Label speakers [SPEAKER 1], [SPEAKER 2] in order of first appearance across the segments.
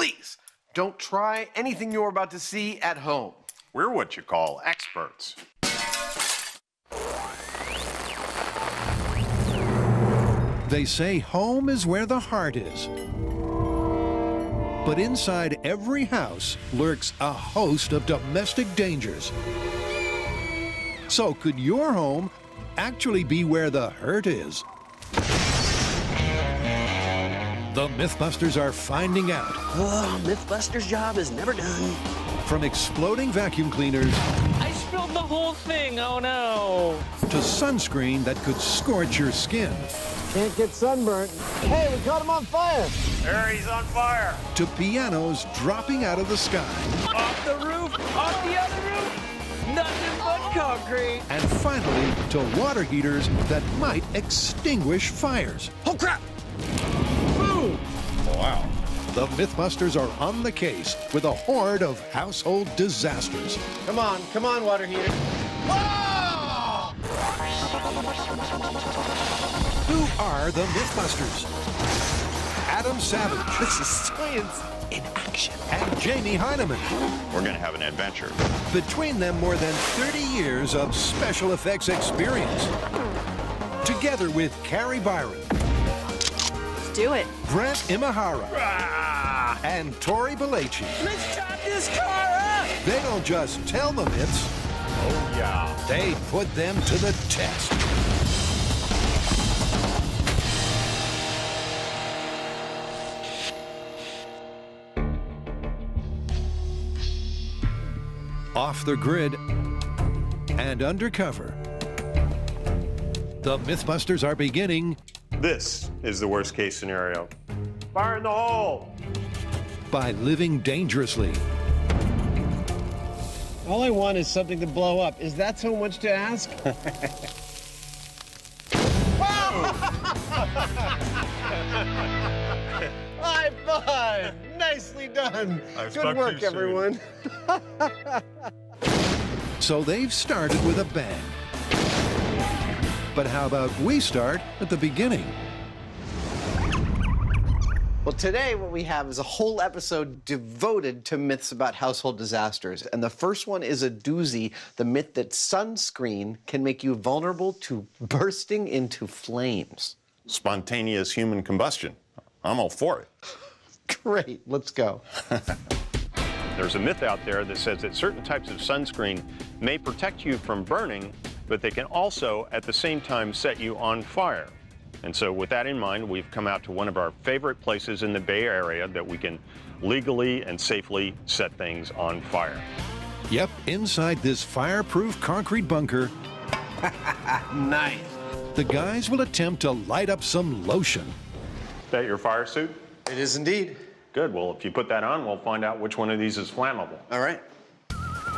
[SPEAKER 1] please don't try anything you're about to see at home.
[SPEAKER 2] We're what you call experts.
[SPEAKER 3] They say home is where the heart is. But inside every house lurks a host of domestic dangers. So could your home actually be where the hurt is? The Mythbusters are finding out.
[SPEAKER 4] Oh, Mythbusters' job is never done.
[SPEAKER 3] From exploding vacuum cleaners
[SPEAKER 5] I spilled the whole thing, oh no.
[SPEAKER 3] to sunscreen that could scorch your skin,
[SPEAKER 6] Can't get sunburnt. Hey, we caught him on fire.
[SPEAKER 2] There, he's on fire.
[SPEAKER 3] to pianos dropping out of the sky,
[SPEAKER 5] Off the roof, off the other roof, nothing but concrete.
[SPEAKER 3] and finally to water heaters that might extinguish fires.
[SPEAKER 4] Oh, crap!
[SPEAKER 3] Boom!
[SPEAKER 2] Wow.
[SPEAKER 3] The Mythbusters are on the case with a horde of household disasters.
[SPEAKER 1] Come on, water heater.
[SPEAKER 3] Who are the Mythbusters? Adam Savage.
[SPEAKER 1] This is science in action.
[SPEAKER 3] And Jamie Heineman.
[SPEAKER 2] We're going to have an adventure.
[SPEAKER 3] Between them, more than 30 years of special effects experience. Together with Carrie Byron,
[SPEAKER 7] Let's do it.
[SPEAKER 3] Brent Imahara, and Tori Belleci.
[SPEAKER 5] Let's chop this car up.
[SPEAKER 3] They don't just tell the myths,
[SPEAKER 2] Oh, yeah.
[SPEAKER 3] they put them to the test. Off the grid and undercover, the Mythbusters are beginning
[SPEAKER 2] This is the worst case scenario. Fire in the hole.
[SPEAKER 3] by living dangerously.
[SPEAKER 6] All I want is something to blow up. Is that so much to ask? High five! Nicely done. Good work, everyone.
[SPEAKER 3] So they've started with a bang. But how about we start at the beginning?
[SPEAKER 1] Well, today what we have is a whole episode devoted to myths about household disasters. And the first one is a doozy, the myth that sunscreen can make you vulnerable to bursting into flames.
[SPEAKER 2] Spontaneous human combustion. I'm all for it.
[SPEAKER 1] Great, let's go.
[SPEAKER 2] There's a myth out there that says that certain types of sunscreen may protect you from burning, but they can also, at the same time, set you on fire. And so with that in mind, we've come out to one of our favorite places in the Bay Area that we can legally and safely set things on fire.
[SPEAKER 3] Yep, inside this fireproof concrete bunker,
[SPEAKER 1] Nice.
[SPEAKER 3] the guys will attempt to light up some lotion.
[SPEAKER 2] Is that your fire suit?
[SPEAKER 1] It is indeed.
[SPEAKER 2] Good. Well, if you put that on, we'll find out which one of these is flammable.
[SPEAKER 1] All right.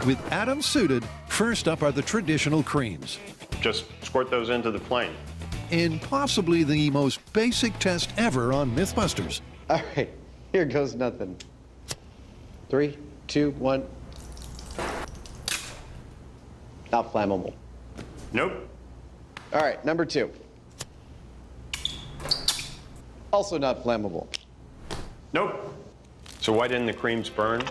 [SPEAKER 3] With Adam suited, first up are the traditional creams.
[SPEAKER 2] Just squirt those into the flame.
[SPEAKER 3] In possibly the most basic test ever on Mythbusters.
[SPEAKER 1] All right, here goes nothing. 3, 2, 1. Not flammable.
[SPEAKER 2] Nope.
[SPEAKER 1] All right, number 2. Also not flammable.
[SPEAKER 2] Nope. So why didn't the creams burn?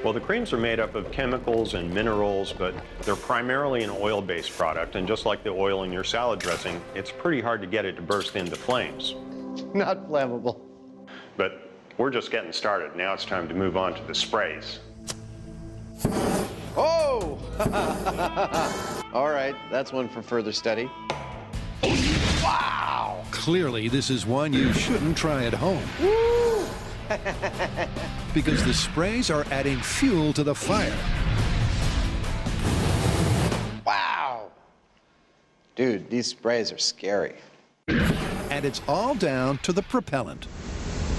[SPEAKER 2] Well, the creams are made up of chemicals and minerals, but they're primarily an oil-based product, and just like the oil in your salad dressing, it's pretty hard to get it to burst into flames.
[SPEAKER 1] Not flammable.
[SPEAKER 2] But we're just getting started. Now it's time to move on to the sprays.
[SPEAKER 1] Oh! All right, that's one for further study. Wow!
[SPEAKER 3] Clearly, this is one you shouldn't try at home. Because the sprays are adding fuel to the fire.
[SPEAKER 1] Wow! Dude, these sprays are scary.
[SPEAKER 3] And it's all down to the propellant.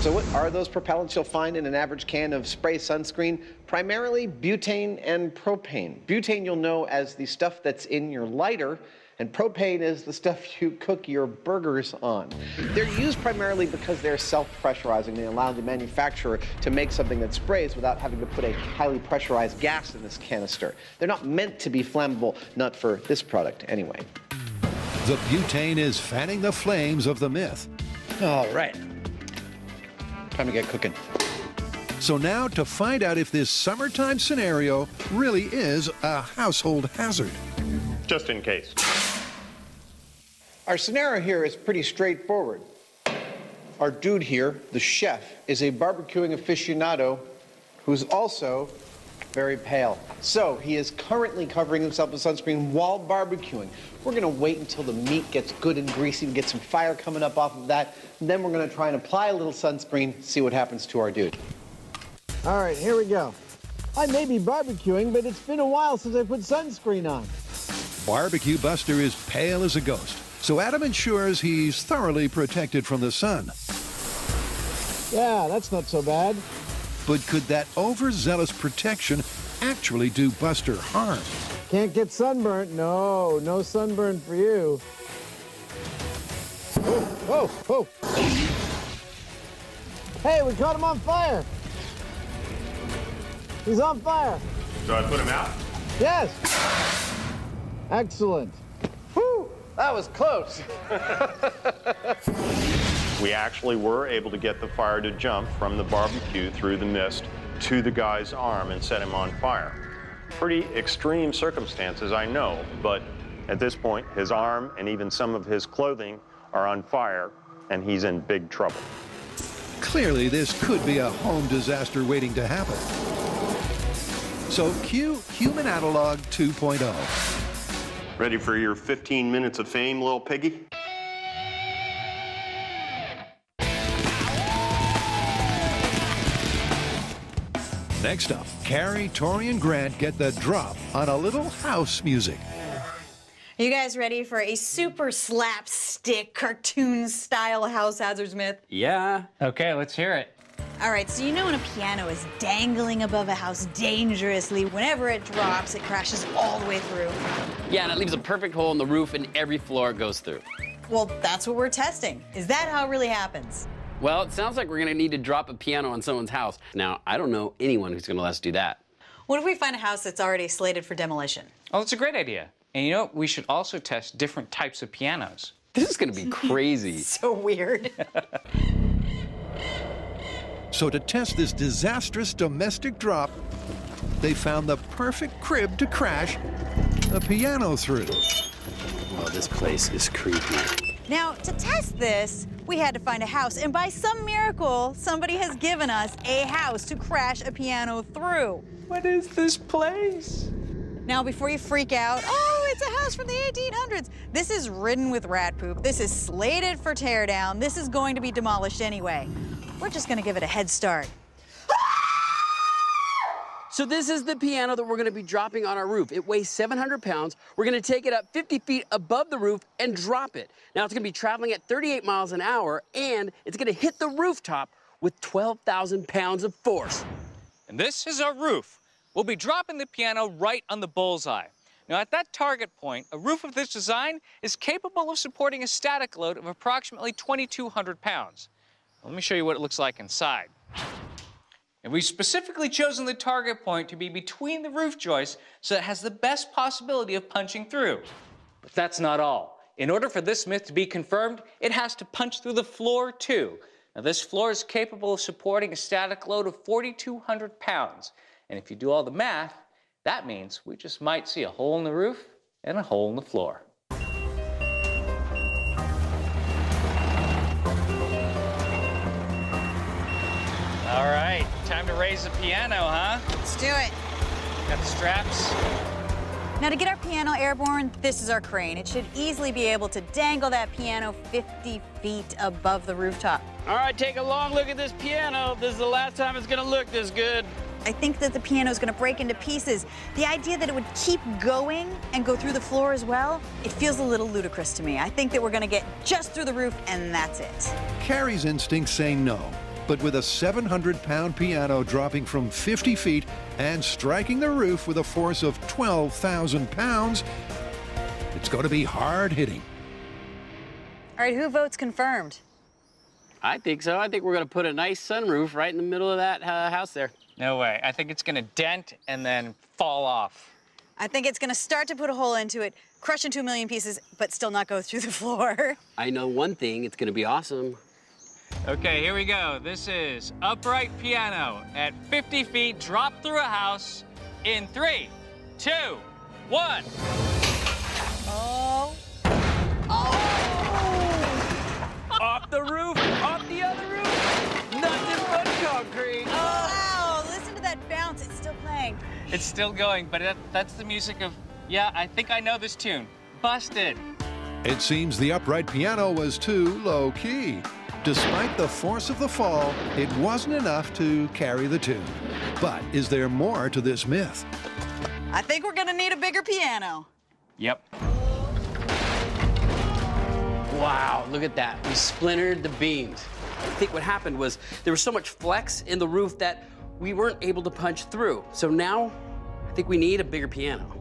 [SPEAKER 1] So what are those propellants you'll find in an average can of spray sunscreen? Primarily butane and propane. Butane you'll know as the stuff that's in your lighter, and propane is the stuff you cook your burgers on. They're used primarily because they're self-pressurizing. They allow the manufacturer to make something that sprays without having to put a highly pressurized gas in this canister. They're not meant to be flammable, not for this product anyway.
[SPEAKER 3] The butane is fanning the flames of the myth.
[SPEAKER 1] All right. Time to get cooking.
[SPEAKER 3] So now to find out if this summertime scenario really is a household hazard.
[SPEAKER 2] Just in case.
[SPEAKER 1] Our scenario here is pretty straightforward. Our dude here, the chef, is a barbecuing aficionado who's also very pale. So he is currently covering himself with sunscreen while barbecuing. We're gonna wait until the meat gets good and greasy and get some fire coming up off of that. And then we're gonna try and apply a little sunscreen, see what happens to our dude.
[SPEAKER 6] All right, here we go. I may be barbecuing, but it's been a while since I put sunscreen on.
[SPEAKER 3] Barbecue Buster is pale as a ghost, so Adam ensures he's thoroughly protected from the sun.
[SPEAKER 6] Yeah, that's not so bad.
[SPEAKER 3] But could that overzealous protection actually do Buster harm?
[SPEAKER 6] Can't get sunburnt. No, no sunburn for you. Oh, oh, oh. Hey, we caught him on fire. He's on fire.
[SPEAKER 2] So I put him out?
[SPEAKER 6] Yes. Excellent.
[SPEAKER 1] Whew, that was close.
[SPEAKER 2] We actually were able to get the fire to jump from the barbecue through the mist to the guy's arm and set him on fire. Pretty extreme circumstances, I know, but at this point, his arm and even some of his clothing are on fire, and he's in big trouble.
[SPEAKER 3] Clearly, this could be a home disaster waiting to happen. So cue Human Analog 2.0.
[SPEAKER 2] Ready for your 15 minutes of fame, little piggy?
[SPEAKER 3] Next up, Carrie, Tori, and Grant get the drop on a little house music.
[SPEAKER 7] Are you guys ready for a super slapstick cartoon-style house hazards myth?
[SPEAKER 5] Yeah.
[SPEAKER 8] Okay, let's hear it.
[SPEAKER 7] All right, so you know when a piano is dangling above a house dangerously, whenever it drops, it crashes all the way through.
[SPEAKER 4] Yeah, and it leaves a perfect hole in the roof and every floor it goes through.
[SPEAKER 7] Well, that's what we're testing. Is that how it really happens?
[SPEAKER 4] Well, it sounds like we're gonna need to drop a piano on someone's house. Now, I don't know anyone who's gonna let us do that.
[SPEAKER 7] What if we find a house that's already slated for demolition?
[SPEAKER 8] Oh, that's a great idea. And you know, we should also test different types of pianos.
[SPEAKER 4] This is gonna be crazy.
[SPEAKER 7] So weird.
[SPEAKER 3] So to test this disastrous domestic drop, they found the perfect crib to crash a piano through.
[SPEAKER 4] Well, this place is creepy.
[SPEAKER 7] Now, to test this, we had to find a house, and by some miracle, somebody has given us a house to crash a piano through.
[SPEAKER 8] What is this place?
[SPEAKER 7] Now, before you freak out, oh, it's a house from the 1800s. This is ridden with rat poop. This is slated for teardown. This is going to be demolished anyway. We're just gonna give it a head start.
[SPEAKER 4] So this is the piano that we're gonna be dropping on our roof. It weighs 700 pounds. We're gonna take it up 50 feet above the roof and drop it. Now it's gonna be traveling at 38 miles an hour, and it's gonna hit the rooftop with 12,000 pounds of force.
[SPEAKER 5] And this is our roof. We'll be dropping the piano right on the bullseye. Now, at that target point, a roof of this design is capable of supporting a static load of approximately 2,200 pounds. Let me show you what it looks like inside. And we've specifically chosen the target point to be between the roof joists so it has the best possibility of punching through. But that's not all. In order for this myth to be confirmed, it has to punch through the floor too. Now, this floor is capable of supporting a static load of 4,200 pounds. And if you do all the math, that means we just might see a hole in the roof and a hole in the floor. All right, time to raise the piano, huh?
[SPEAKER 7] Let's do it.
[SPEAKER 5] Got the straps?
[SPEAKER 7] Now, to get our piano airborne, this is our crane. It should easily be able to dangle that piano 50 feet above the rooftop.
[SPEAKER 4] All right, take a long look at this piano. This is the last time it's gonna look this good.
[SPEAKER 7] I think that the piano is going to break into pieces. The idea that it would keep going and go through the floor as well, it feels a little ludicrous to me. I think that we're going to get just through the roof, and that's it.
[SPEAKER 3] Carrie's instincts say no, but with a 700-pound piano dropping from 50 feet and striking the roof with a force of 12,000 pounds, it's going to be hard hitting.
[SPEAKER 7] All right, who votes confirmed?
[SPEAKER 4] I think so. I think we're gonna put a nice sunroof right in the middle of that house there.
[SPEAKER 5] No way. I think it's gonna dent and then fall off.
[SPEAKER 7] I think it's going to start to put a hole into it, crush into a million pieces, but still not go through the floor.
[SPEAKER 4] I know one thing, it's gonna be awesome.
[SPEAKER 5] Okay, here we go. This is upright piano at 50 feet, drop through a house in 3, 2, 1.
[SPEAKER 7] Oh.
[SPEAKER 4] Off the roof, off the other roof. Nothing but concrete.
[SPEAKER 7] Wow, listen to that bounce. It's still playing.
[SPEAKER 5] It's still going, but that's the music of, yeah, I think I know this tune. Busted.
[SPEAKER 3] It seems the upright piano was too low-key. Despite the force of the fall, it wasn't enough to carry the tune. But is there more to this myth?
[SPEAKER 7] I think we're gonna need a bigger piano.
[SPEAKER 5] Yep.
[SPEAKER 4] Wow, look at that. We splintered the beams. I think what happened was there was so much flex in the roof that we weren't able to punch through. So now I think we need a bigger piano.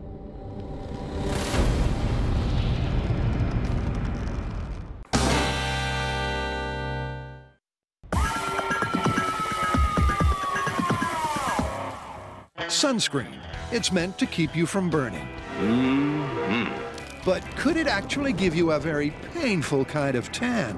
[SPEAKER 3] Sunscreen. It's meant to keep you from burning. But could it actually give you a very painful kind of tan?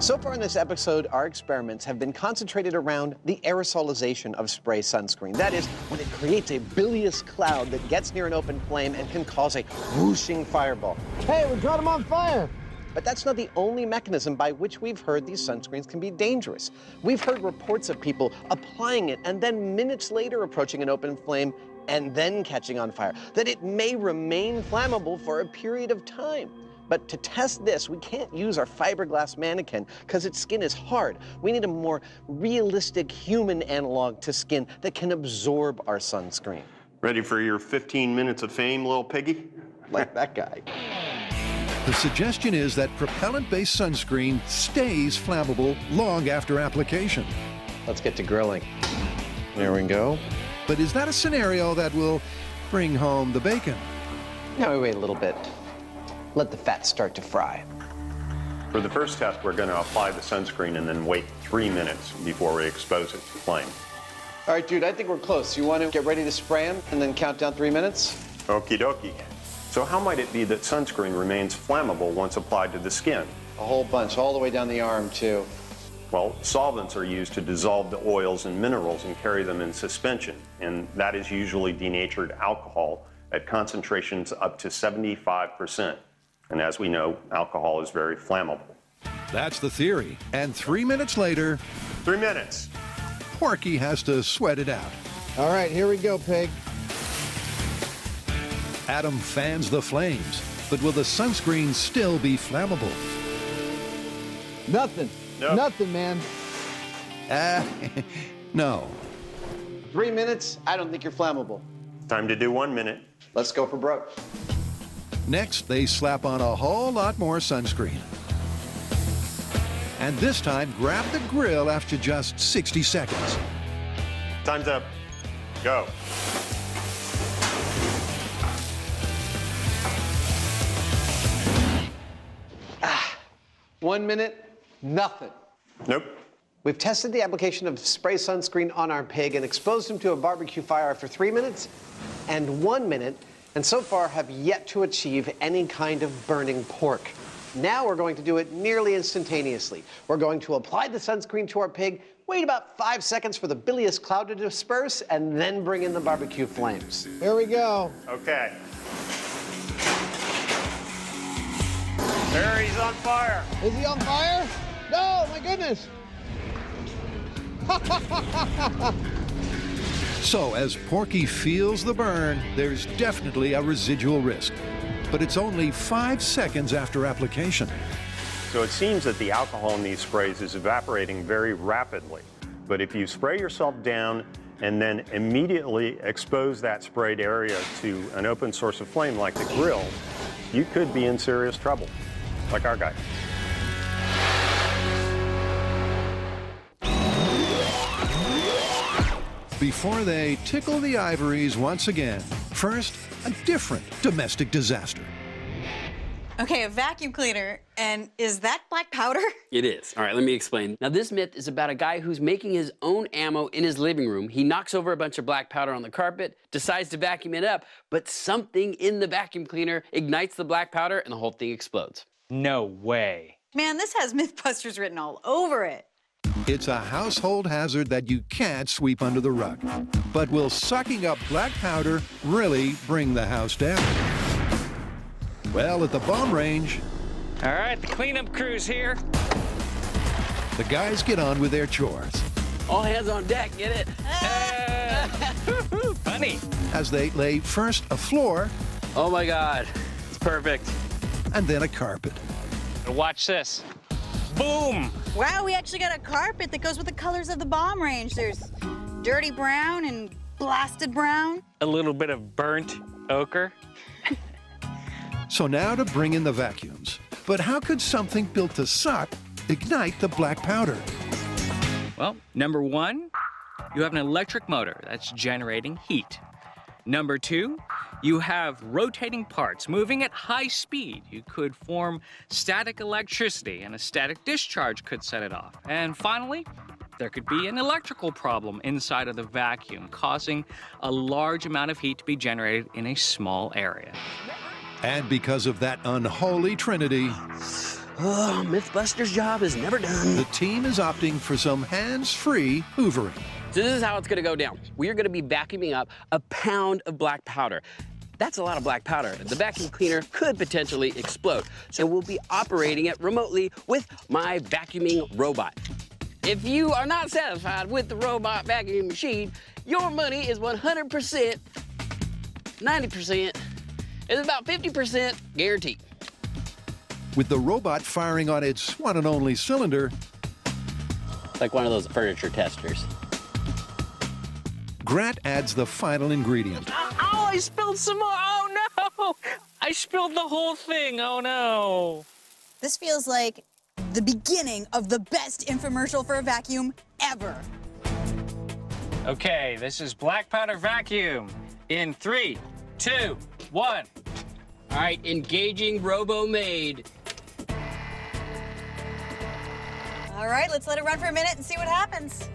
[SPEAKER 1] So far in this episode, our experiments have been concentrated around the aerosolization of spray sunscreen. That is, when it creates a bilious cloud that gets near an open flame and can cause a whooshing fireball.
[SPEAKER 6] Hey, we got them on fire.
[SPEAKER 1] But that's not the only mechanism by which we've heard these sunscreens can be dangerous. We've heard reports of people applying it and then minutes later approaching an open flame and then catching on fire, that it may remain flammable for a period of time. But to test this, we can't use our fiberglass mannequin because its skin is hard. We need a more realistic human analog to skin that can absorb our sunscreen.
[SPEAKER 2] Ready for your 15 minutes of fame, little piggy?
[SPEAKER 1] Like that guy.
[SPEAKER 3] The suggestion is that propellant-based sunscreen stays flammable long after application.
[SPEAKER 1] Let's get to grilling. There we go.
[SPEAKER 3] But is that a scenario that will bring home the bacon?
[SPEAKER 1] Now we wait a little bit. Let the fat start to fry.
[SPEAKER 2] For the first test, we're going to apply the sunscreen and then wait 3 minutes before we expose it to flame.
[SPEAKER 1] All right, dude, I think we're close. You want to get ready to spray them and then count down 3 minutes?
[SPEAKER 2] Okie dokie. So how might it be that sunscreen remains flammable once applied to the skin?
[SPEAKER 1] A whole bunch, all the way down the arm, too.
[SPEAKER 2] Well, solvents are used to dissolve the oils and minerals and carry them in suspension, and that is usually denatured alcohol at concentrations up to 75%. And as we know, alcohol is very flammable.
[SPEAKER 3] That's the theory. And 3 minutes later,
[SPEAKER 2] 3 minutes.
[SPEAKER 3] Porky has to sweat it out.
[SPEAKER 6] All right, here we go, pig.
[SPEAKER 3] Adam fans the flames, but will the sunscreen still be flammable?
[SPEAKER 6] Nothing.
[SPEAKER 2] Nope.
[SPEAKER 6] Nothing, man.
[SPEAKER 3] No.
[SPEAKER 1] 3 minutes, I don't think you're flammable.
[SPEAKER 2] Time to do 1 minute.
[SPEAKER 1] Let's go for broke.
[SPEAKER 3] Next, they slap on a whole lot more sunscreen. And this time, grab the grill after just 60 seconds.
[SPEAKER 2] Time's up. Go.
[SPEAKER 1] Ah, 1 minute, nothing.
[SPEAKER 2] Nope.
[SPEAKER 1] We've tested the application of spray sunscreen on our pig and exposed him to a barbecue fire for 3 minutes and 1 minute, and so far have yet to achieve any kind of burning pork. Now we're going to do it nearly instantaneously. We're going to apply the sunscreen to our pig, wait about 5 seconds for the bilious cloud to disperse, and then bring in the barbecue flames.
[SPEAKER 6] Here we go.
[SPEAKER 2] Okay. There, he's on fire.
[SPEAKER 6] Is he on fire? No, my goodness.
[SPEAKER 3] So as Porky feels the burn, there's definitely a residual risk. But it's only 5 seconds after application.
[SPEAKER 2] So it seems that the alcohol in these sprays is evaporating very rapidly. But if you spray yourself down and then immediately expose that sprayed area to an open source of flame like the grill, you could be in serious trouble, like our guy.
[SPEAKER 3] Before they tickle the ivories once again, first, a different domestic disaster.
[SPEAKER 7] Okay, a vacuum cleaner, and is that black powder?
[SPEAKER 4] It is. All right, let me explain. Now, this myth is about a guy who's making his own ammo in his living room. He knocks over a bunch of black powder on the carpet, decides to vacuum it up, but something in the vacuum cleaner ignites the black powder, and the whole thing explodes.
[SPEAKER 5] No way.
[SPEAKER 7] Man, this has Mythbusters written all over it.
[SPEAKER 3] It's a household hazard that you can't sweep under the rug. But will sucking up black powder really bring the house down? Well, at the bomb range,
[SPEAKER 5] All right, the cleanup crew's here.
[SPEAKER 3] the guys get on with their chores
[SPEAKER 4] All hands on deck, get it?
[SPEAKER 5] Funny.
[SPEAKER 3] as they lay first a floor
[SPEAKER 4] Oh my God, it's perfect.
[SPEAKER 3] and then a carpet.
[SPEAKER 5] Watch this. Boom!
[SPEAKER 7] Wow, we actually got a carpet that goes with the colors of the bomb range. There's dirty brown and blasted brown.
[SPEAKER 5] A little bit of burnt ochre.
[SPEAKER 3] So now to bring in the vacuums. But how could something built to suck ignite the black powder?
[SPEAKER 5] Well, number one, you have an electric motor that's generating heat. Number two, you have rotating parts moving at high speed. You could form static electricity, and a static discharge could set it off. And finally, there could be an electrical problem inside of the vacuum, causing a large amount of heat to be generated in a small area.
[SPEAKER 3] And because of that unholy trinity,
[SPEAKER 4] Oh, Mythbusters' job is never done.
[SPEAKER 3] the team is opting for some hands-free hoovering.
[SPEAKER 4] So this is how it's gonna go down. We are gonna be vacuuming up a pound of black powder. That's a lot of black powder. The vacuum cleaner could potentially explode. So we'll be operating it remotely with my vacuuming robot. If you are not satisfied with the robot vacuum machine, your money is 100%, 90%, it's about 50% guaranteed.
[SPEAKER 3] With the robot firing on its one and only cylinder,
[SPEAKER 4] Like one of those furniture testers.
[SPEAKER 3] Grant adds the final ingredient,
[SPEAKER 5] Oh, I spilled some more. Oh, no. I spilled the whole thing. Oh, no.
[SPEAKER 7] This feels like the beginning of the best infomercial for a vacuum ever.
[SPEAKER 5] Okay, this is black powder vacuum. In 3, 2, 1.
[SPEAKER 4] All right, engaging robo-maid.
[SPEAKER 7] All right, let's let it run for a minute and see what happens.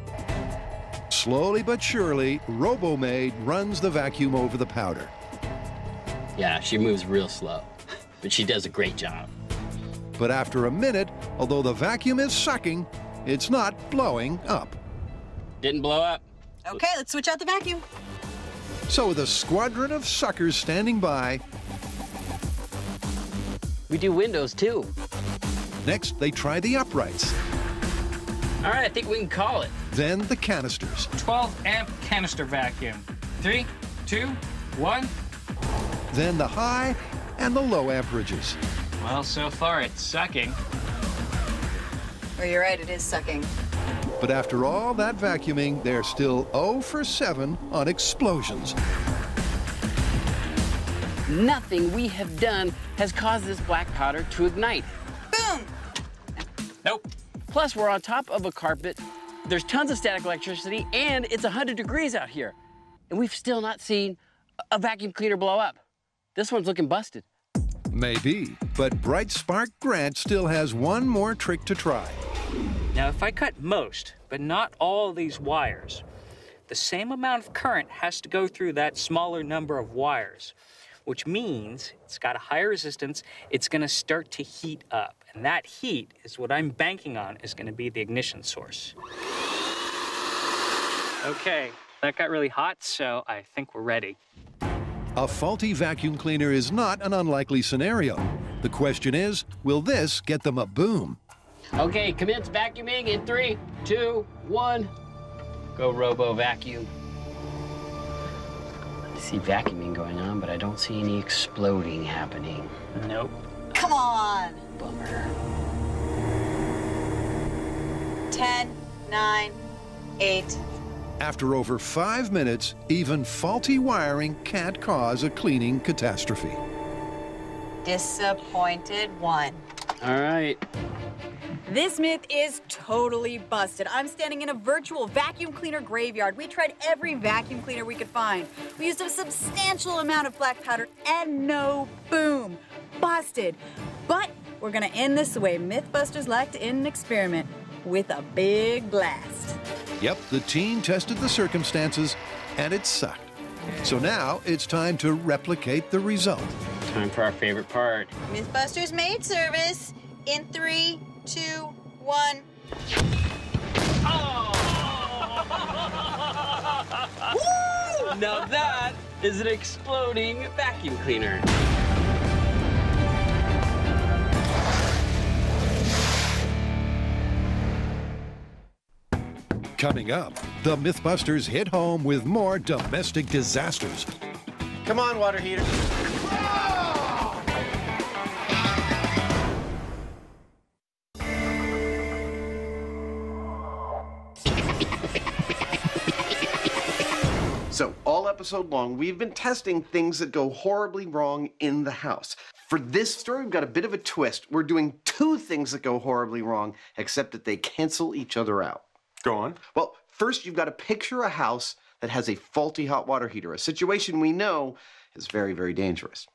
[SPEAKER 3] slowly but surely, Robomaid runs the vacuum over the powder.
[SPEAKER 4] Yeah, she moves real slow, but she does a great job.
[SPEAKER 3] But after a minute, although the vacuum is sucking, it's not blowing up.
[SPEAKER 4] Didn't blow up.
[SPEAKER 7] Okay, let's switch out the vacuum.
[SPEAKER 3] So with a squadron of suckers standing by,
[SPEAKER 4] We do windows too.
[SPEAKER 3] next they try the uprights,
[SPEAKER 4] All right, I think we can call it.
[SPEAKER 3] then the canisters,
[SPEAKER 5] 12-amp canister vacuum. 3, 2, 1.
[SPEAKER 3] then the high and the low amperages.
[SPEAKER 5] Well, so far it's sucking.
[SPEAKER 7] Oh, you're right, it is sucking.
[SPEAKER 3] But after all that vacuuming, they're still 0 for 7 on explosions.
[SPEAKER 4] Nothing we have done has caused this black powder to ignite.
[SPEAKER 7] Boom!
[SPEAKER 5] Nope.
[SPEAKER 4] Plus, we're on top of a carpet. There's tons of static electricity, and it's 100 degrees out here. And we've still not seen a vacuum cleaner blow up. This one's looking busted.
[SPEAKER 3] Maybe, but Bright Spark Grant still has one more trick to try.
[SPEAKER 5] Now, if I cut most, but not all these wires, the same amount of current has to go through that smaller number of wires, which means it's got a higher resistance, it's gonna start to heat up. And that heat is what I'm banking on is gonna be the ignition source. Okay, that got really hot, so I think we're ready.
[SPEAKER 3] A faulty vacuum cleaner is not an unlikely scenario. The question is, will this get them a boom?
[SPEAKER 4] Okay, commence vacuuming in 3, 2, 1. Go robo vacuum. I see vacuuming going on, but I don't see any exploding happening.
[SPEAKER 5] Nope.
[SPEAKER 7] Come on!
[SPEAKER 4] Bummer.
[SPEAKER 7] 10, 9, 8.
[SPEAKER 3] After over 5 minutes, even faulty wiring can't cause a cleaning catastrophe.
[SPEAKER 7] Disappointed one.
[SPEAKER 4] All right.
[SPEAKER 7] This myth is totally busted. I'm standing in a virtual vacuum cleaner graveyard. We tried every vacuum cleaner we could find. We used a substantial amount of black powder and no boom. Busted. But we're gonna end this the way Mythbusters like to end an experiment, with a big blast.
[SPEAKER 3] Yep, the team tested the circumstances, and it sucked. So now it's time to replicate the result.
[SPEAKER 4] Time for our favorite part.
[SPEAKER 7] Mythbusters maid service in 3, 2, 1.
[SPEAKER 4] Now that is an exploding vacuum cleaner.
[SPEAKER 3] Coming up, the Mythbusters hit home with more domestic disasters.
[SPEAKER 1] Come on, water heater. So, all episode long, we've been testing things that go horribly wrong in the house. For this story, we've got a bit of a twist. We're doing two things that go horribly wrong, except that they cancel each other out.
[SPEAKER 2] Go on.
[SPEAKER 1] Well, first, you've got to picture a house that has a faulty hot water heater, a situation we know is very, very dangerous.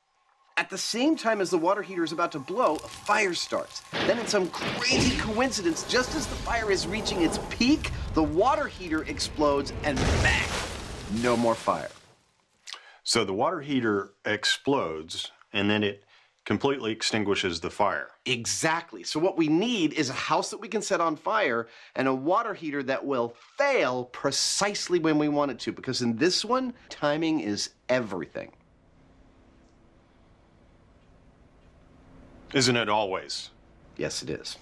[SPEAKER 1] At the same time as the water heater is about to blow, a fire starts. Then in some crazy coincidence, just as the fire is reaching its peak, the water heater explodes and bang, no more fire.
[SPEAKER 2] So the water heater explodes and then it completely extinguishes the fire.
[SPEAKER 1] Exactly. So what we need is a house that we can set on fire and a water heater that will fail precisely when we want it to, because in this one, timing is everything.
[SPEAKER 2] Isn't it always?
[SPEAKER 1] Yes, it is.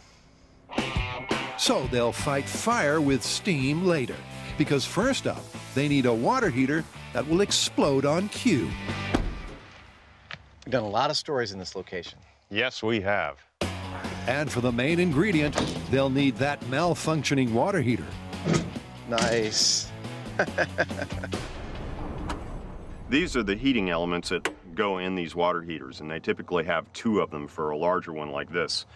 [SPEAKER 3] So they'll fight fire with steam later, because first up, they need a water heater that will explode on cue.
[SPEAKER 1] We've done a lot of stories in this location.
[SPEAKER 2] Yes, we have.
[SPEAKER 3] And for the main ingredient, they'll need that malfunctioning water heater.
[SPEAKER 1] Nice.
[SPEAKER 2] These are the heating elements that go in these water heaters, and they typically have two of them for a larger one like this.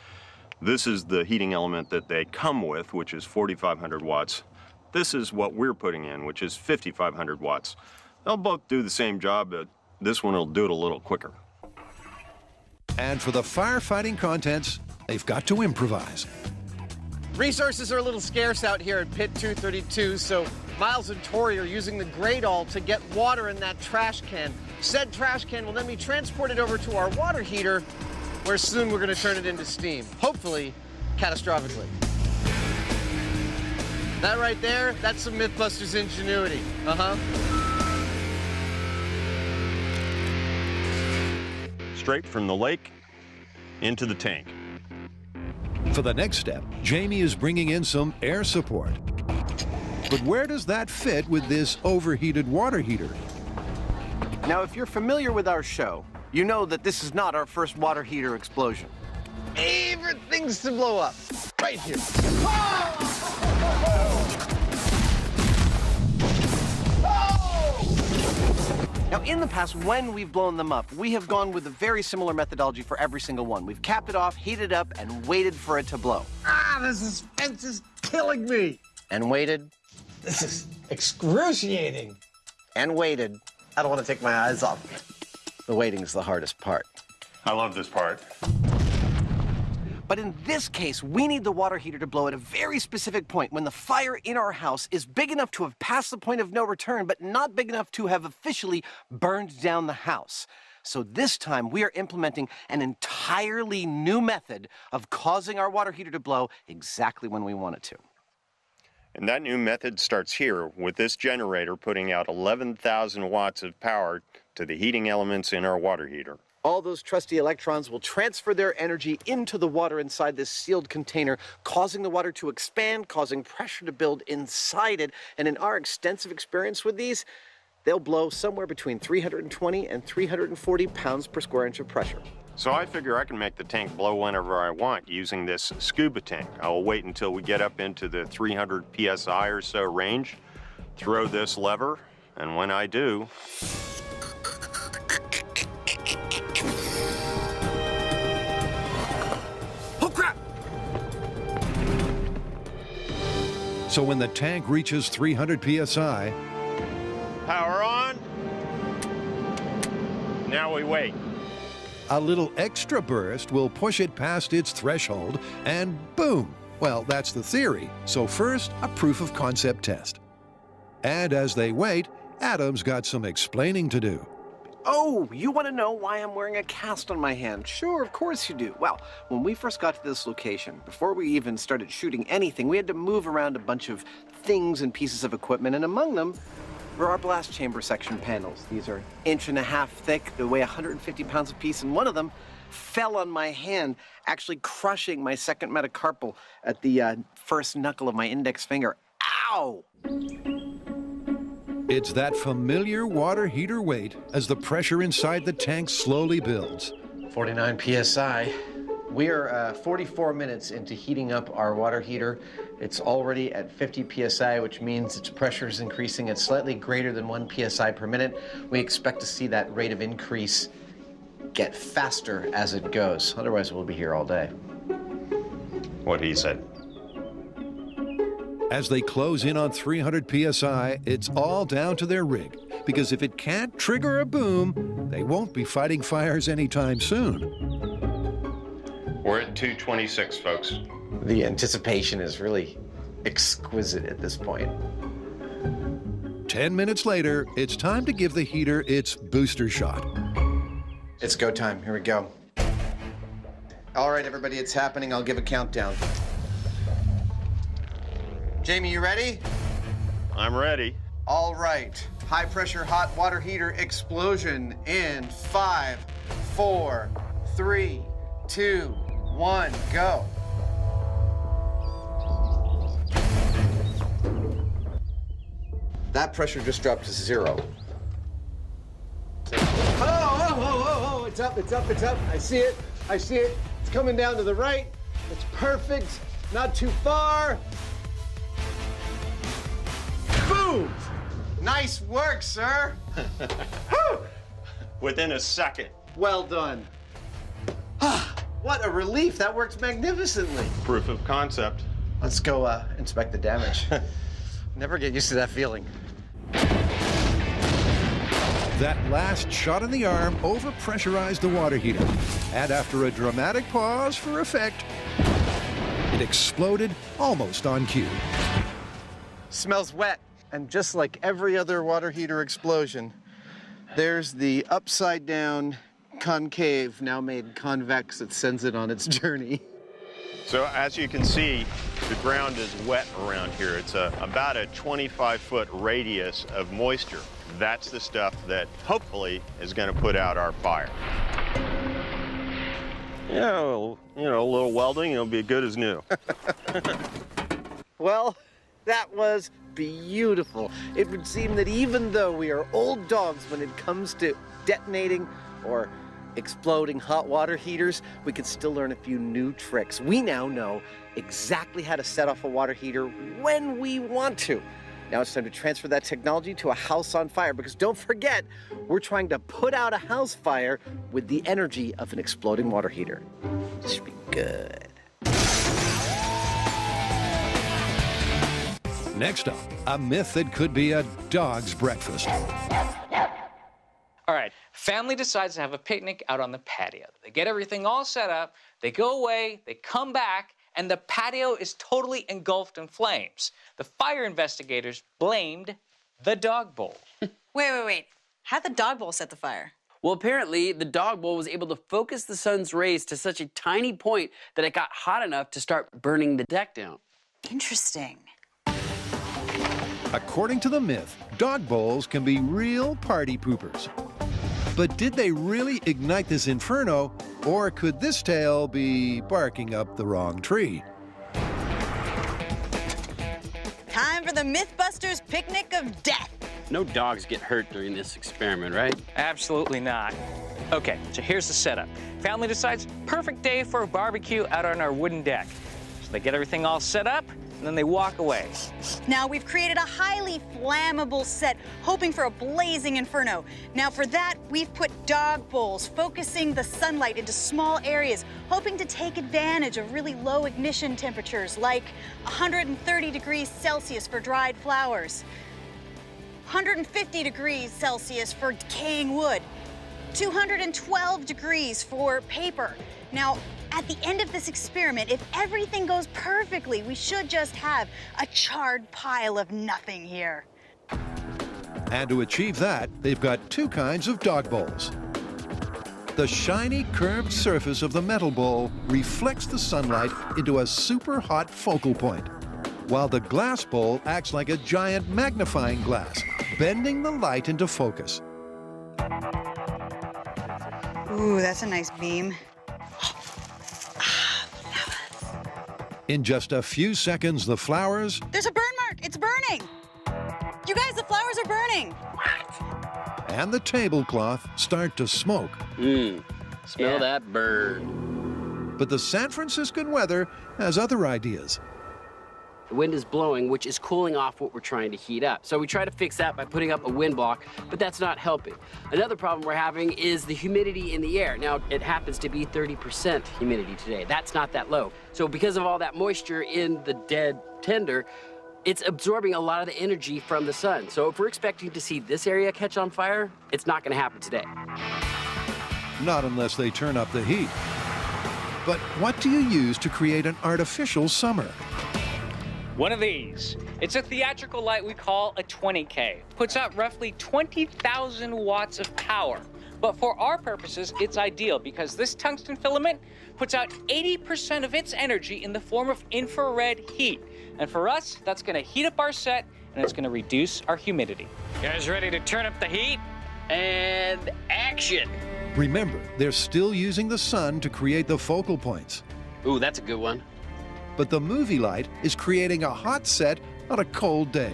[SPEAKER 2] This is the heating element that they come with, which is 4,500 watts. This is what we're putting in, which is 5,500 watts. They'll both do the same job, but this one will do it a little quicker.
[SPEAKER 3] And for the firefighting contents, they've got to improvise.
[SPEAKER 1] Resources are a little scarce out here at Pit 232, so Miles and Tori are using the Greydall to get water in that trash can. Said trash can will then be transported over to our water heater, where soon we're going to turn it into steam. Hopefully, catastrophically. That right there, that's some Mythbusters ingenuity.
[SPEAKER 2] Straight from the lake into the tank.
[SPEAKER 3] For the next step, Jamie is bringing in some air support. But where does that fit with this overheated water heater?
[SPEAKER 1] Now, if you're familiar with our show, you know that this is not our first water heater explosion. Favorite things to blow up, right here. Now, in the past, when we've blown them up, we have gone with a very similar methodology for every single one. We've capped it off, heated it up, and waited for it to blow.
[SPEAKER 6] The suspense is killing me.
[SPEAKER 1] And waited.
[SPEAKER 6] This is excruciating.
[SPEAKER 1] And waited. I don't want to take my eyes off. The waiting's the hardest part.
[SPEAKER 2] I love this part.
[SPEAKER 1] But in this case, we need the water heater to blow at a very specific point when the fire in our house is big enough to have passed the point of no return, but not big enough to have officially burned down the house. So this time, we are implementing an entirely new method of causing our water heater to blow exactly when we want it to.
[SPEAKER 2] And that new method starts here with this generator putting out 11,000 watts of power to the heating elements in our water heater.
[SPEAKER 1] All those trusty electrons will transfer their energy into the water inside this sealed container, causing the water to expand, causing pressure to build inside it. And in our extensive experience with these, they'll blow somewhere between 320 and 340 pounds per square inch of pressure.
[SPEAKER 2] So I figure I can make the tank blow whenever I want using this scuba tank. I'll wait until we get up into the 300 PSI or so range, throw this lever, and when I do,
[SPEAKER 3] So when the tank reaches 300 PSI,
[SPEAKER 2] power on. Now we wait.
[SPEAKER 3] a little extra burst will push it past its threshold, and boom! Well, that's the theory. So first, a proof of concept test. And as they wait, Adam's got some explaining to do.
[SPEAKER 1] Oh, you want to know why I'm wearing a cast on my hand? Sure, of course you do. Well, when we first got to this location, before we even started shooting anything, we had to move around a bunch of things and pieces of equipment, and among them For our blast chamber section panels, these are 1.5 inches thick, they weigh 150 pounds apiece, and one of them fell on my hand, actually crushing my second metacarpal at the first knuckle of my index finger. Ow!
[SPEAKER 3] It's that familiar water heater weight as the pressure inside the tank slowly builds.
[SPEAKER 1] 49 PSI. We are 44 minutes into heating up our water heater. It's already at 50 PSI, which means its pressure is increasing at slightly greater than 1 PSI per minute. We expect to see that rate of increase get faster as it goes. Otherwise, we'll be here all day.
[SPEAKER 2] What he said.
[SPEAKER 3] As they close in on 300 PSI, it's all down to their rig, because if it can't trigger a boom, they won't be fighting fires anytime soon.
[SPEAKER 2] We're at 226, folks.
[SPEAKER 1] The anticipation is really exquisite at this point.
[SPEAKER 3] 10 minutes later, it's time to give the heater its booster shot.
[SPEAKER 1] It's go time. Here we go. All right, everybody, it's happening. I'll give a countdown. Jamie, you ready?
[SPEAKER 2] I'm ready.
[SPEAKER 1] All right. High pressure hot water heater explosion in 5, 4, 3, 2, 1, go. That pressure just dropped to 0. Oh, it's up, it's up, it's up. I see it, I see it. It's coming down to the right. It's perfect, not too far. Boom! Nice work, sir.
[SPEAKER 2] Within a second.
[SPEAKER 1] Well done. What a relief, that works magnificently.
[SPEAKER 2] Proof of concept.
[SPEAKER 1] Let's go inspect the damage. Never get used to that feeling.
[SPEAKER 3] That last shot in the arm overpressurized the water heater. And after a dramatic pause for effect, it exploded almost on cue.
[SPEAKER 1] Smells wet. And just like every other water heater explosion, there's the upside down concave, now made convex, that sends it on its journey.
[SPEAKER 2] So as you can see, the ground is wet around here. It's about a 25-foot radius of moisture. That's the stuff that hopefully is going to put out our fire. Yeah, a little welding, it'll be good as new.
[SPEAKER 1] Well, that was beautiful. It would seem that even though we are old dogs when it comes to detonating or exploding hot water heaters, we can still learn a few new tricks. We now know exactly how to set off a water heater when we want to. Now it's time to transfer that technology to a house on fire, because don't forget, we're trying to put out a house fire with the energy of an exploding water heater. This should be good.
[SPEAKER 3] Next up, a myth that could be a dog's breakfast.
[SPEAKER 8] All right, family decides to have a picnic out on the patio. They get everything all set up, they go away, they come back, and the patio is totally engulfed in flames. The fire investigators blamed the dog bowl.
[SPEAKER 7] Wait. How'd the dog bowl set the fire?
[SPEAKER 4] Well, apparently, the dog bowl was able to focus the sun's rays to such a tiny point that it got hot enough to start burning the deck down.
[SPEAKER 7] Interesting.
[SPEAKER 3] According to the myth, dog bowls can be real party poopers. But did they really ignite this inferno, or could this tale be barking up the wrong tree?
[SPEAKER 7] Time for the Mythbusters Picnic of Death.
[SPEAKER 4] No dogs get hurt during this experiment, right?
[SPEAKER 5] Absolutely not. Okay, so here's the setup. Family decides perfect day for a barbecue out on our wooden deck. So they get everything all set up, and then they walk away.
[SPEAKER 7] Now we've created a highly flammable set, hoping for a blazing inferno. Now for that, we've put dog bowls, focusing the sunlight into small areas, hoping to take advantage of really low ignition temperatures, like 130 degrees Celsius for dried flowers, 150 degrees Celsius for decaying wood, 212 degrees for paper. Now, at the end of this experiment, if everything goes perfectly, we should just have a charred pile of nothing here.
[SPEAKER 3] And to achieve that, they've got two kinds of dog bowls. The shiny, curved surface of the metal bowl reflects the sunlight into a super hot focal point, while the glass bowl acts like a giant magnifying glass, bending the light into focus.
[SPEAKER 7] Ooh, that's a nice beam.
[SPEAKER 3] In just a few seconds, the flowers
[SPEAKER 7] There's a burn mark. It's burning. You guys, the flowers are burning.
[SPEAKER 3] and the tablecloth start to smoke.
[SPEAKER 4] Smell that burn.
[SPEAKER 3] But the San Franciscan weather has other ideas.
[SPEAKER 4] The wind is blowing, which is cooling off what we're trying to heat up. So we try to fix that by putting up a wind block, but that's not helping. Another problem we're having is the humidity in the air. Now, it happens to be 30% humidity today. That's not that low. So because of all that moisture in the dead tinder, it's absorbing a lot of the energy from the sun. So if we're expecting to see this area catch on fire, it's not going to happen today.
[SPEAKER 3] Not unless they turn up the heat. But what do you use to create an artificial summer?
[SPEAKER 5] One of these. It's a theatrical light we call a 20K. Puts out roughly 20,000 watts of power. But for our purposes, it's ideal because this tungsten filament puts out 80% of its energy in the form of infrared heat. And for us, that's gonna heat up our set and it's gonna reduce our humidity. You guys ready to turn up the heat?
[SPEAKER 4] And action.
[SPEAKER 3] Remember, they're still using the sun to create the focal points.
[SPEAKER 4] Ooh, that's a good one.
[SPEAKER 3] But the movie light is creating a hot set on a cold day.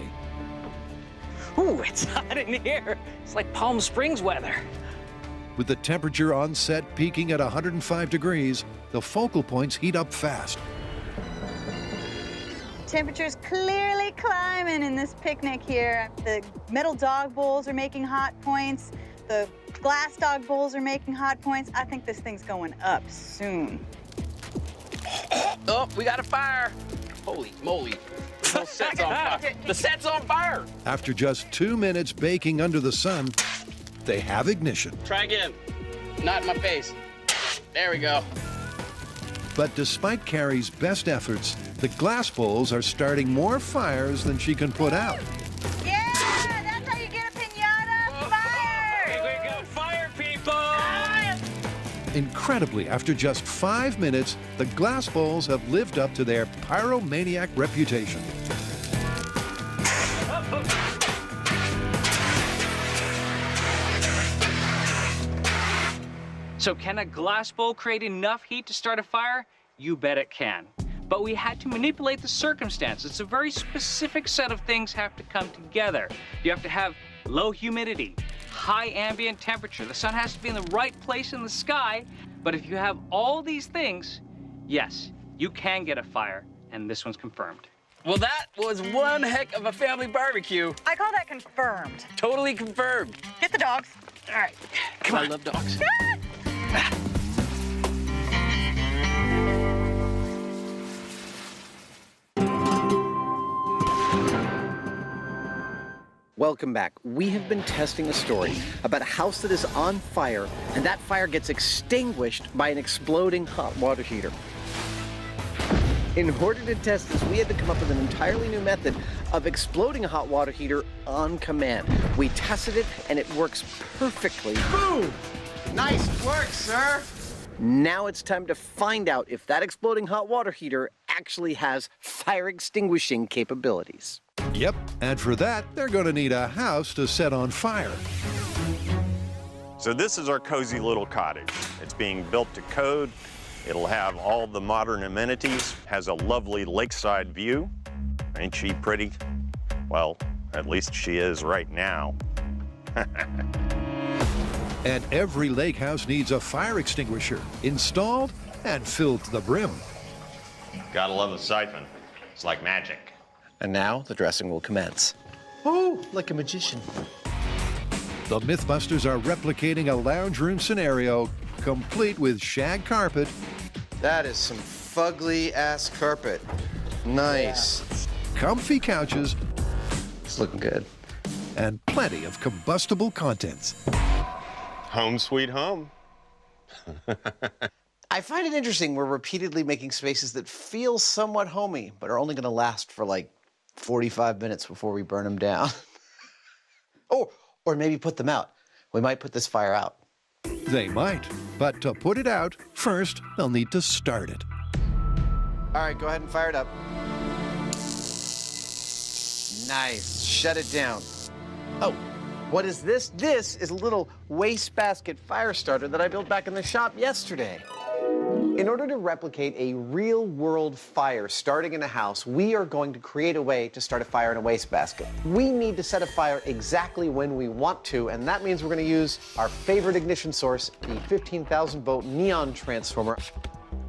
[SPEAKER 5] Ooh, it's hot in here. It's like Palm Springs weather.
[SPEAKER 3] With the temperature on set peaking at 105 degrees, the focal points heat up fast.
[SPEAKER 7] Temperature's clearly climbing in this picnic here. The metal dog bowls are making hot points. The glass dog bowls are making hot points. I think this thing's going up soon.
[SPEAKER 4] Oh, we got a fire. Holy moly. The whole set's on fire. The set's on fire.
[SPEAKER 3] After just 2 minutes baking under the sun, they have ignition.
[SPEAKER 4] Try again. Not in my face. There we go.
[SPEAKER 3] But despite Carrie's best efforts, the glass bowls are starting more fires than she can put out.
[SPEAKER 7] Yeah, that's how you get a piñata. Fire!
[SPEAKER 5] Here we go, fire people!
[SPEAKER 3] Incredibly, after just 5 minutes, the glass bowls have lived up to their pyromaniac reputation.
[SPEAKER 5] So can a glass bowl create enough heat to start a fire? You bet it can. But we had to manipulate the circumstances. It's a very specific set of things have to come together. You have to have low humidity, high ambient temperature. The sun has to be in the right place in the sky. But if you have all these things, yes, you can get a fire. And this one's confirmed.
[SPEAKER 4] Well, that was one heck of a family barbecue.
[SPEAKER 7] I call that confirmed.
[SPEAKER 4] Totally confirmed.
[SPEAKER 7] Get the dogs.
[SPEAKER 4] All right. Come on. I love dogs.
[SPEAKER 1] Welcome back. We have been testing a story about a house that is on fire, and that fire gets extinguished by an exploding hot water heater. In order to test this, we had to come up with an entirely new method of exploding a hot water heater on command. We tested it, and it works perfectly.
[SPEAKER 9] Boom! Nice work, sir!
[SPEAKER 1] Now it's time to find out if that exploding hot water heater actually has fire extinguishing capabilities.
[SPEAKER 3] Yep, and for that, they're going to need a house to set on fire.
[SPEAKER 2] So this is our cozy little cottage. It's being built to code. It'll have all the modern amenities, has a lovely lakeside view. Ain't she pretty? Well, at least she is right now.
[SPEAKER 3] And every lake house needs a fire extinguisher installed and filled to the brim.
[SPEAKER 2] Gotta love a siphon. It's like magic.
[SPEAKER 1] And now the dressing will commence.
[SPEAKER 9] Oh, like a magician.
[SPEAKER 3] The Mythbusters are replicating a lounge room scenario, complete with shag carpet.
[SPEAKER 9] That is some fugly-ass carpet. Nice.
[SPEAKER 3] Comfy couches,
[SPEAKER 1] It's looking good.
[SPEAKER 3] and plenty of combustible contents.
[SPEAKER 2] Home sweet home.
[SPEAKER 1] I find it interesting we're repeatedly making spaces that feel somewhat homey, but are only going to last for like 45 minutes before we burn them down. Or maybe put them out. We might put this fire out.
[SPEAKER 3] They might, but to put it out, first they'll need to start it.
[SPEAKER 1] All right, go ahead and fire it up. Nice. Shut it down. Oh, what is this? This is a little wastebasket fire starter that I built back in the shop yesterday. In order to replicate a real-world fire starting in a house, we are going to create a way to start a fire in a wastebasket. We need to set a fire exactly when we want to, and that means we're going to use our favorite ignition source, the 15,000-volt neon transformer.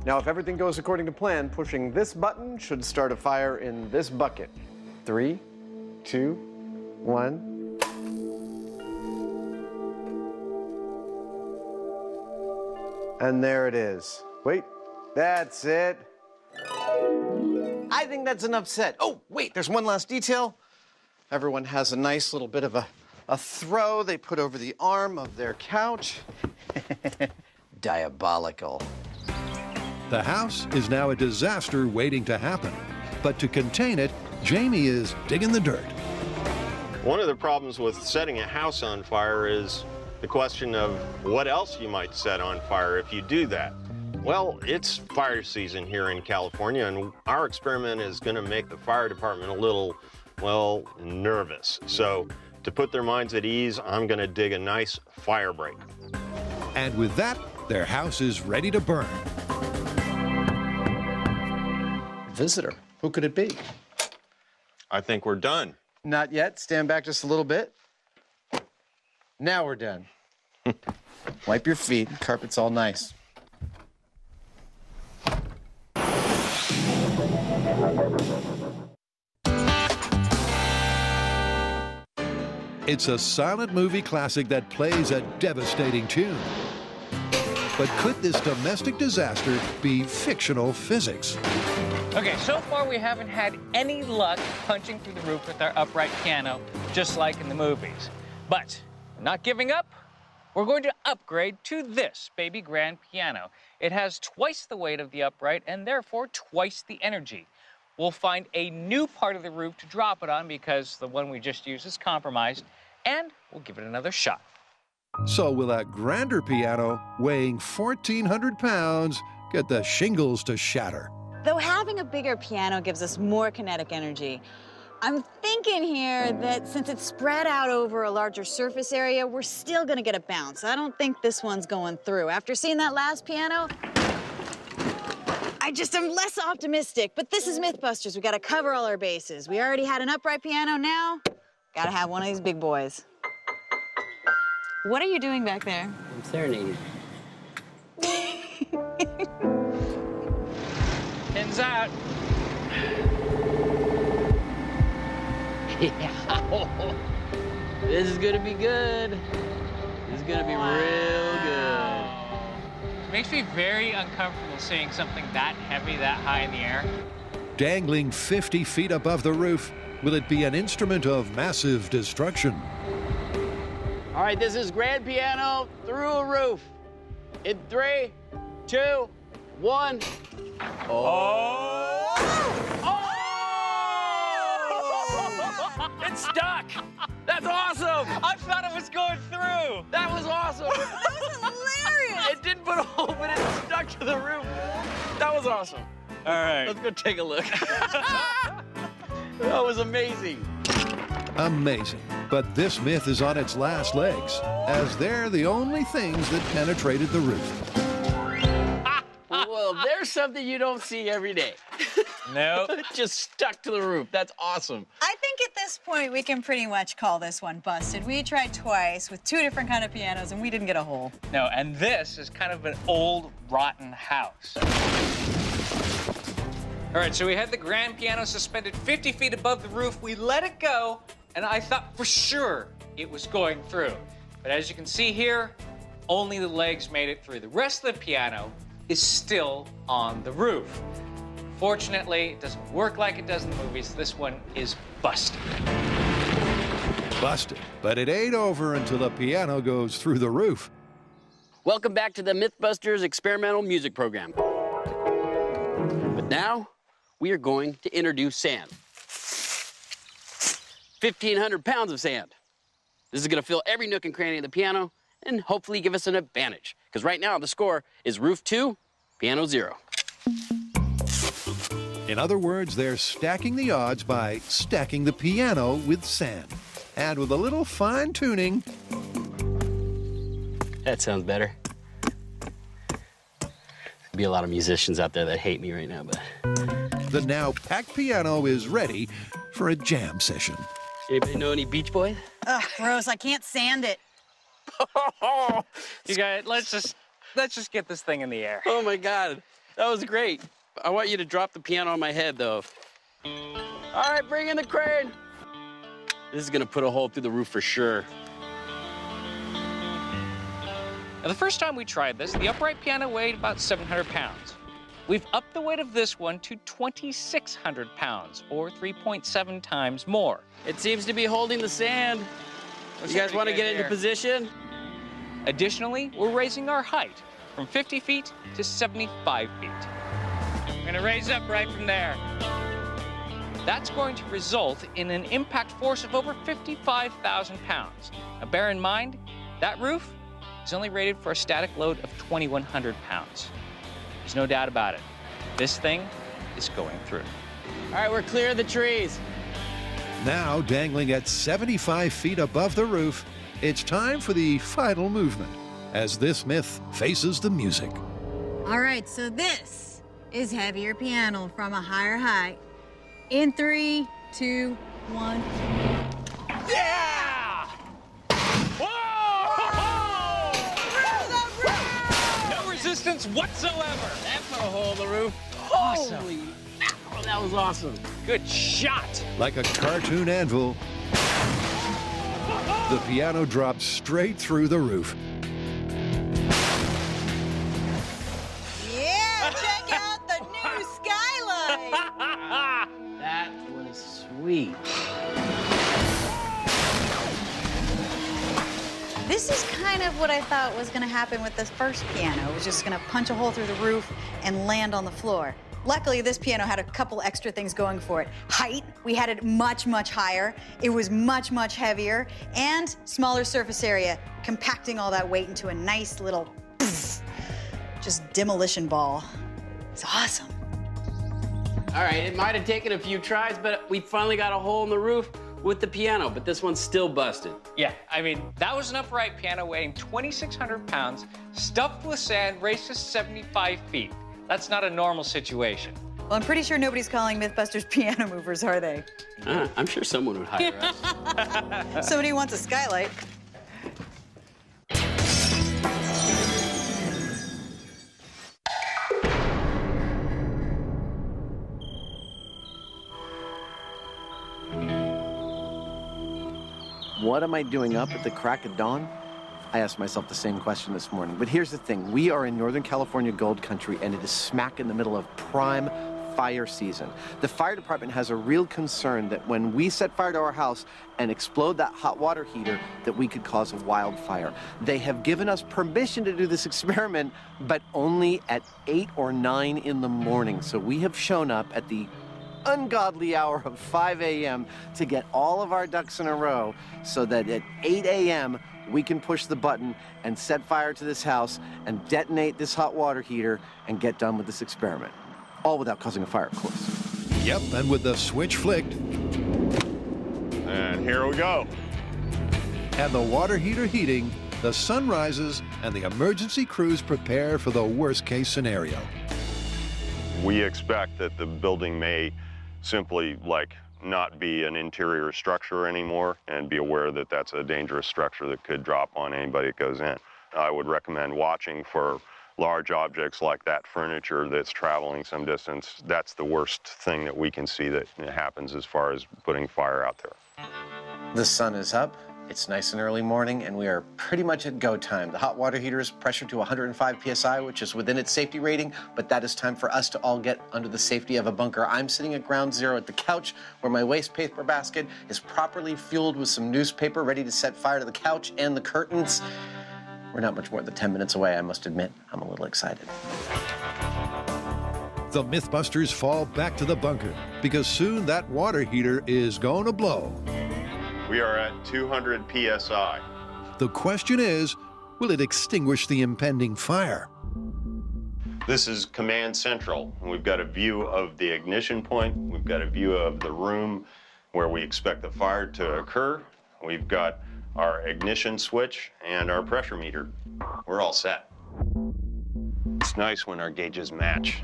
[SPEAKER 1] Now, if everything goes according to plan, pushing this button should start a fire in this bucket. 3, 2, 1. And there it is. Wait, that's it. I think that's enough set. Oh, wait, there's one last detail. Everyone has a nice little bit of a throw they put over the arm of their couch. Diabolical.
[SPEAKER 3] The house is now a disaster waiting to happen. But to contain it, Jamie is digging the dirt.
[SPEAKER 2] One of the problems with setting a house on fire is the question of what else you might set on fire if you do that. Well, it's fire season here in California, and our experiment is going to make the fire department a little, well, nervous. So to put their minds at ease, I'm going to dig a nice fire break.
[SPEAKER 3] And with that, their house is ready to burn.
[SPEAKER 1] Visitor. Who could it be?
[SPEAKER 2] I think we're done.
[SPEAKER 1] Not yet. Stand back just a little bit. Now we're done. Wipe your feet. Carpet's all nice.
[SPEAKER 3] It's a silent movie classic that plays a devastating tune. But could this domestic disaster be fictional physics?
[SPEAKER 5] Okay, so far we haven't had any luck punching through the roof with our upright piano, just like in the movies. But we're not giving up. We're going to upgrade to this baby grand piano. It has twice the weight of the upright and therefore twice the energy. We'll find a new part of the roof to drop it on because the one we just used is compromised, and we'll give it another shot.
[SPEAKER 3] So will a grander piano weighing 1,400 pounds get the shingles to shatter?
[SPEAKER 7] Though having a bigger piano gives us more kinetic energy, I'm thinking here that since it's spread out over a larger surface area, we're still gonna get a bounce. I don't think this one's going through. After seeing that last piano, I'm less optimistic. But this is Mythbusters. We gotta cover all our bases. We already had an upright piano, now gotta have one of these big boys. What are you doing back there?
[SPEAKER 4] I'm serenading.
[SPEAKER 5] Pins out.
[SPEAKER 4] Yeah. This is gonna be good. This is gonna be real good.
[SPEAKER 5] It makes me very uncomfortable seeing something that heavy, that high in the air.
[SPEAKER 3] Dangling 50 feet above the roof, will it be an instrument of massive destruction?
[SPEAKER 4] All right, this is grand piano through a roof. In 3, 2, 1. Oh! It's stuck! That's awesome!
[SPEAKER 5] I thought it was going through!
[SPEAKER 4] That was awesome!
[SPEAKER 7] That was hilarious!
[SPEAKER 4] It didn't put a hole, but it stuck to the roof. That was awesome.
[SPEAKER 5] All right.
[SPEAKER 4] Let's go take a look. That was amazing.
[SPEAKER 3] Amazing. But this myth is on its last legs, as they're the only things that penetrated the roof.
[SPEAKER 4] Well, there's something you don't see every day.
[SPEAKER 5] Nope.
[SPEAKER 4] It just stuck to the roof. That's awesome.
[SPEAKER 7] I think at this point we can pretty much call this one busted. We tried twice with 2 different kind of pianos and we didn't get a hole.
[SPEAKER 5] No, and this is kind of an old, rotten house. All right, so we had the grand piano suspended 50 feet above the roof. We let it go, and I thought for sure it was going through. But as you can see here, only the legs made it through. The rest of the piano is still on the roof. Fortunately, it doesn't work like it does in the movies. This one is busted.
[SPEAKER 3] Busted. But it ain't over until the piano goes through the roof.
[SPEAKER 4] Welcome back to the Mythbusters experimental music program. But now, we are going to introduce sand. 1,500 pounds of sand. This is gonna fill every nook and cranny of the piano and hopefully give us an advantage. Because right now, the score is roof 2, piano 0.
[SPEAKER 3] In other words, they're stacking the odds by stacking the piano with sand. And with a little fine-tuning...
[SPEAKER 4] That sounds better. There'd be a lot of musicians out there that hate me right now, but...
[SPEAKER 3] The now packed piano is ready for a jam session.
[SPEAKER 4] Anybody know any Beach Boys?
[SPEAKER 7] Ugh, gross, I can't stand it.
[SPEAKER 5] You guys, let's just get this thing in the air.
[SPEAKER 4] Oh my God, that was great. I want you to drop the piano on my head, though. All right, bring in the crane. This is gonna put a hole through the roof for sure.
[SPEAKER 5] Now, the first time we tried this, the upright piano weighed about 700 pounds. We've upped the weight of this one to 2,600 pounds, or 3.7 times more.
[SPEAKER 4] It seems to be holding the sand. You guys want to get into position?
[SPEAKER 5] Additionally, we're raising our height from 50 feet to 75 feet. We're gonna raise up right from there. That's going to result in an impact force of over 55,000 pounds. Now bear in mind, that roof is only rated for a static load of 2,100 pounds. There's no doubt about it. This thing is going through.
[SPEAKER 4] All right, we're clear of the trees.
[SPEAKER 3] Now dangling at 75 feet above the roof, it's time for the final movement as this myth faces the music.
[SPEAKER 7] All right, so this is heavier piano from a higher height. In 3, 2, 1.
[SPEAKER 5] Yeah! Whoa! No resistance whatsoever.
[SPEAKER 4] That put a hole in the roof.
[SPEAKER 5] Awesome.
[SPEAKER 4] Holy mackerel, that was awesome.
[SPEAKER 5] Good shot.
[SPEAKER 3] Like a cartoon anvil, the piano drops straight through the roof.
[SPEAKER 7] Yeah, check out the new skylight.
[SPEAKER 4] That was sweet.
[SPEAKER 7] This is kind of what I thought was going to happen with this first piano. It was just going to punch a hole through the roof and land on the floor. Luckily, this piano had a couple extra things going for it. Height, we had it much, much higher. It was much, much heavier. And smaller surface area, compacting all that weight into a nice little just demolition ball. It's awesome.
[SPEAKER 4] All right, it might have taken a few tries, but we finally got a hole in the roof with the piano, but this one's still busted.
[SPEAKER 5] Yeah, I mean, that was an upright piano weighing 2,600 pounds, stuffed with sand, raised to 75 feet. That's not a normal situation.
[SPEAKER 7] Well, I'm pretty sure nobody's calling Mythbusters piano movers, are they?
[SPEAKER 4] I'm sure someone would hire us.
[SPEAKER 7] Somebody wants a skylight.
[SPEAKER 1] What am I doing up at the crack of dawn? I asked myself the same question this morning. But here's the thing. We are in Northern California gold country, and it is smack in the middle of prime fire season. The fire department has a real concern that when we set fire to our house and explode that hot water heater, that we could cause a wildfire. They have given us permission to do this experiment, but only at 8 or 9 in the morning. So we have shown up at the ungodly hour of 5 a.m. to get all of our ducks in a row so that at 8 a.m. we can push the button and set fire to this house and detonate this hot water heater and get done with this experiment. All without causing a fire, of course.
[SPEAKER 3] Yep, and with the switch flicked
[SPEAKER 2] And here we go.
[SPEAKER 3] and the water heater heating, the sun rises and the emergency crews prepare for the worst-case scenario.
[SPEAKER 2] We expect that the building may simply not be an interior structure anymore and be aware that that's a dangerous structure that could drop on anybody that goes in. I would recommend watching for large objects like that furniture that's traveling some distance. That's the worst thing that we can see that happens as far as putting fire out there.
[SPEAKER 9] The sun is up. It's nice and early morning, and we are pretty much at go time. The hot water heater is pressured to 105 psi, which is within its safety rating, but that is time for us to all get under the safety of a bunker. I'm sitting at ground zero at the couch where my waste paper basket is properly fueled with some newspaper ready to set fire to the couch and the curtains. We're not much more than 10 minutes away, I must admit. I'm a little excited.
[SPEAKER 3] The Mythbusters fall back to the bunker because soon that water heater is going to blow.
[SPEAKER 2] We are at 200 psi.
[SPEAKER 3] The question is, will it extinguish the impending fire?
[SPEAKER 2] This is Command Central. We've got a view of the ignition point. We've got a view of the room where we expect the fire to occur. We've got our ignition switch and our pressure meter. We're all set. It's nice when our gauges match.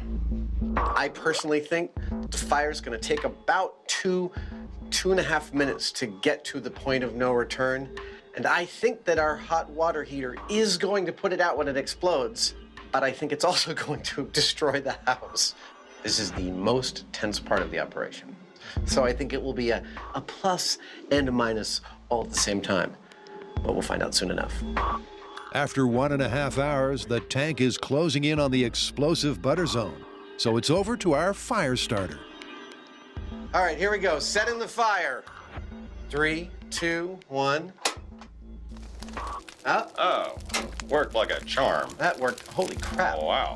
[SPEAKER 9] I personally think the fire's going to take about 2.5 minutes to get to the point of no return. And I think that our hot water heater is going to put it out when it explodes, but I think it's also going to destroy the house. This is the most tense part of the operation. So I think it will be a plus and a minus all at the same time. But we'll find out soon enough.
[SPEAKER 3] After 1.5 hours, the tank is closing in on the explosive butter zone. So it's over to our fire starter.
[SPEAKER 9] All right, here we go. Setting the fire. 3, 2, 1.
[SPEAKER 2] Oh, worked like a charm.
[SPEAKER 9] That worked. Holy crap.
[SPEAKER 2] Oh, wow.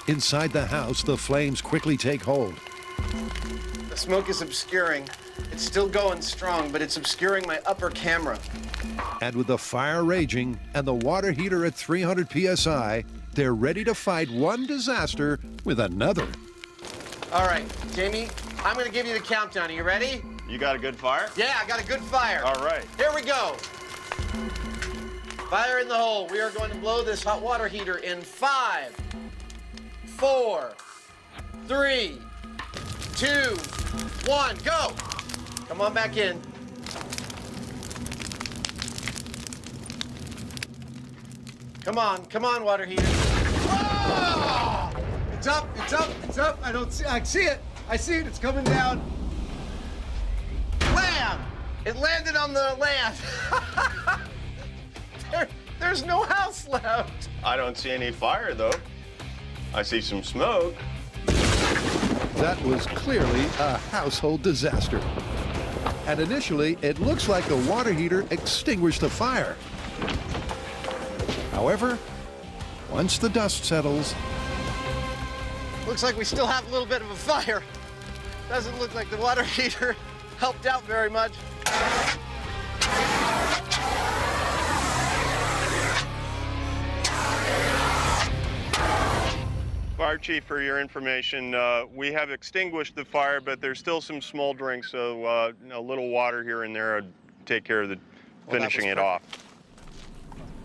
[SPEAKER 3] Inside the house, the flames quickly take hold.
[SPEAKER 9] The smoke is obscuring. It's still going strong, but it's obscuring my upper camera.
[SPEAKER 3] And with the fire raging and the water heater at 300 psi, they're ready to fight one disaster with another.
[SPEAKER 9] All right, Jamie, I'm going to give you the countdown. Are you ready?
[SPEAKER 2] You got a good fire?
[SPEAKER 9] Yeah, I got a good fire.
[SPEAKER 2] All right.
[SPEAKER 9] Here we go. Fire in the hole. We are going to blow this hot water heater in 5, 4, 3, 2, 1, go. Come on back in. Come on, water heater.
[SPEAKER 6] Oh! It's up, it's up, it's up. I see it. I see it. It's coming down.
[SPEAKER 9] Blam! It landed on the land. There's no house left.
[SPEAKER 2] I don't see any fire, though. I see some smoke.
[SPEAKER 3] That was clearly a household disaster. And initially, it looks like the water heater extinguished the fire. However, once the dust settles,
[SPEAKER 9] Looks like we still have a little bit of a fire. Doesn't look like the water heater helped out very much.
[SPEAKER 2] Fire Chief, for your information, we have extinguished the fire, but there's still some smoldering, so a little water here and there would take care of the finishing it off.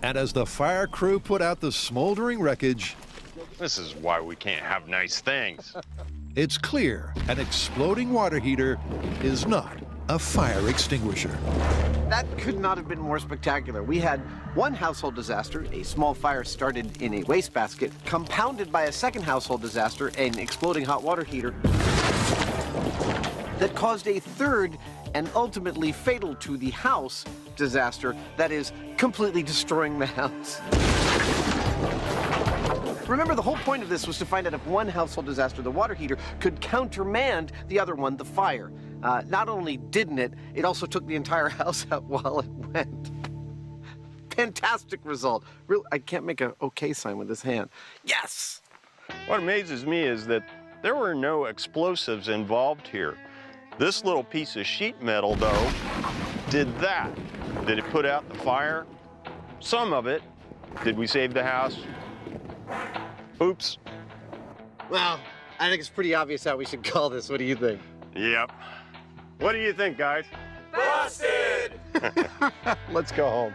[SPEAKER 3] and as the fire crew put out the smoldering wreckage,
[SPEAKER 2] This is why we can't have nice things.
[SPEAKER 3] it's clear an exploding water heater is not a fire extinguisher.
[SPEAKER 1] That could not have been more spectacular. We had one household disaster, a small fire started in a wastebasket, compounded by a second household disaster, an exploding hot water heater, that caused a third and ultimately fatal to the house disaster that is completely destroying the house. Remember, the whole point of this was to find out if one household disaster, the water heater, could countermand the other one, the fire. Not only didn't it, it also took the entire house out while it went. Fantastic result. Really, I can't make an okay sign with this hand. Yes!
[SPEAKER 2] What amazes me is that there were no explosives involved here. This little piece of sheet metal, though, did that. Did it put out the fire? Some of it. Did we save the house? Oops.
[SPEAKER 1] Well, I think it's pretty obvious how we should call this. What do you think?
[SPEAKER 2] Yep. What do you think, guys?
[SPEAKER 10] Busted!
[SPEAKER 1] Let's go home.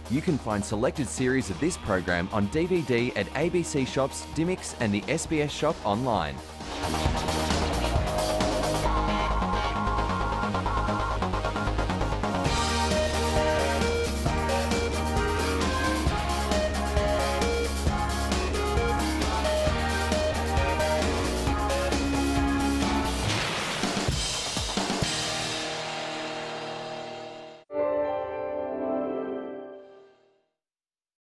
[SPEAKER 11] You can find selected series of this program on DVD at ABC Shops, Dimmicks and the SBS Shop online.